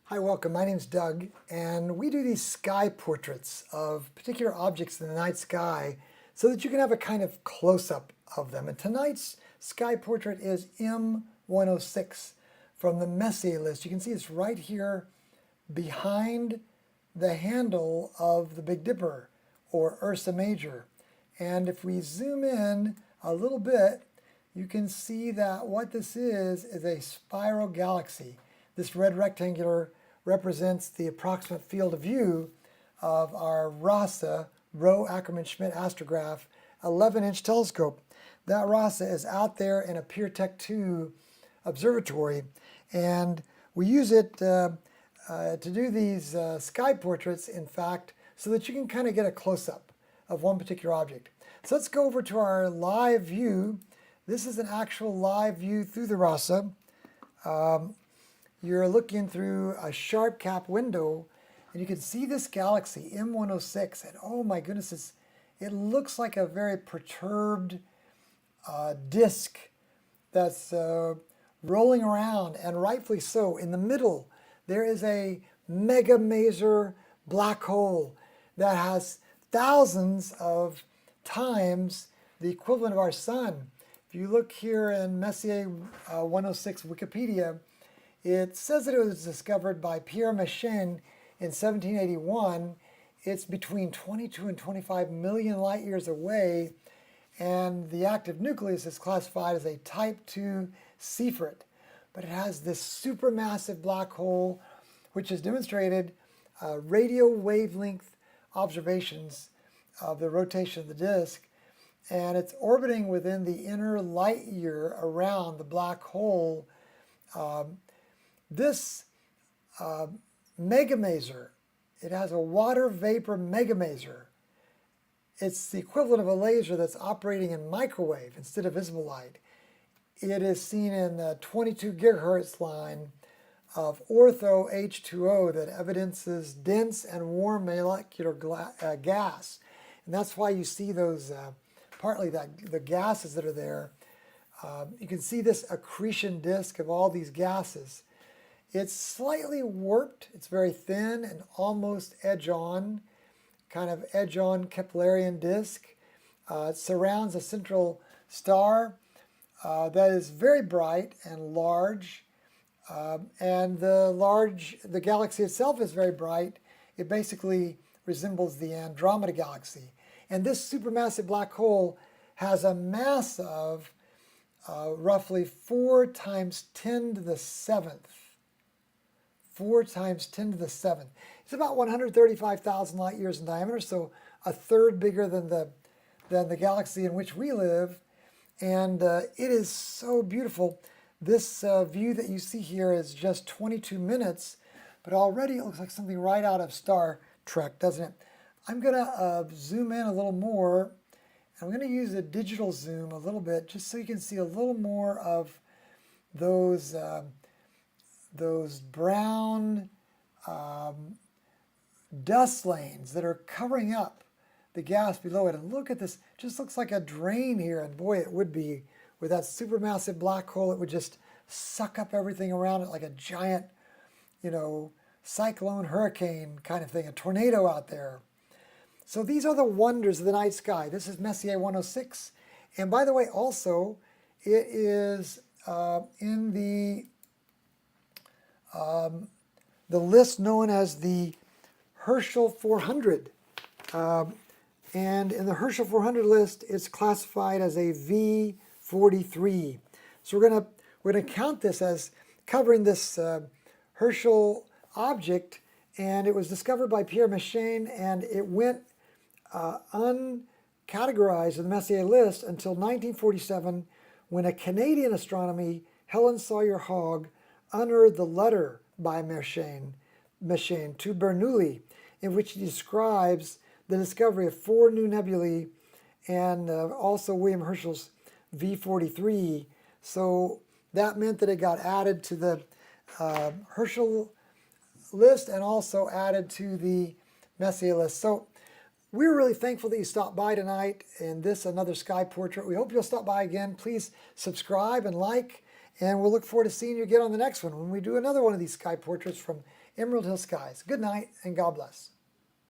Hi, welcome. My name's Doug, and we do these sky portraits of particular objects in the night sky so that you can have a kind of close-up of them. And tonight's sky portrait is M106 from the Messier list. You can see it's right here behind the handle of the Big Dipper, or Ursa Major. And if we zoom in a little bit, you can see that what this is a spiral galaxy. This red rectangular represents the approximate field of view of our RASA, Rowe Ackermann Schmidt astrograph, 11-inch telescope. That RASA is out there in a Pier-Tech 2 observatory, and we use it to do these sky portraits, in fact, so that you can kind of get a close-up of one particular object. So let's go over to our live view. This is an actual live view through the RASA. You're looking through a sharp cap window, and you can see this galaxy, M106, and oh my goodness, it looks like a very perturbed disk that's rolling around, and rightfully so. In the middle, there is a MegaMaser black hole that has thousands of times the equivalent of our sun. If you look here in Messier 106 Wikipedia, it says that it was discovered by Pierre Machine in 1781. It's between 22 and 25 million light years away, and the active nucleus is classified as a type 2 Seyfert. But it has this supermassive black hole, which has demonstrated radio wavelength observations of the rotation of the disk, and it's orbiting within the inner light year around the black hole. This MegaMaser, it has a water vapor MegaMaser. It's the equivalent of a laser that's operating in microwave instead of visible light. It is seen in the 22 gigahertz line of ortho H2O that evidences dense and warm molecular gas. And that's why you see those, partly the gases that are there. You can see this accretion disk of all these gases. It's slightly warped. It's very thin and almost edge-on, kind of edge-on Keplerian disk. It surrounds a central star that is very bright and large. And the galaxy itself is very bright. It basically resembles the Andromeda galaxy. And this supermassive black hole has a mass of roughly 4 times 10 to the 7th. 4 times 10 to the 7th. It's about 135,000 light years in diameter, so a third bigger than the galaxy in which we live. And it is so beautiful. This view that you see here is just 22 minutes, but already it looks like something right out of Star Trek, doesn't it? I'm going to zoom in a little more. I'm going to use a digital zoom a little bit just so you can see a little more of those brown dust lanes that are covering up the gas below it. And look at this, it just looks like a drain here, and boy, it would be with that supermassive black hole. It would just suck up everything around it like a giant, cyclone, hurricane kind of thing, a tornado out there. So these are the wonders of the night sky. This is Messier 106. And by the way, also, it is in the list known as the Herschel 400. And in the Herschel 400 list, it's classified as a V-43. So we're gonna count this as covering this Herschel object, and it was discovered by Pierre Machine, and it went uncategorized in the Messier list until 1947, when a Canadian astronomy, Helen Sawyer Hogg, unearthed the letter by Machine to Bernoulli, in which he describes the discovery of 4 new nebulae and also William Herschel's V-43. So that meant that it got added to the Herschel list and also added to the Messier list. So we're really thankful that you stopped by tonight in this another sky portrait. We hope you'll stop by again. Please subscribe and like, And we'll look forward to seeing you again on the next one when we do another one of these sky portraits from Emerald Hill skies. Good night and God bless.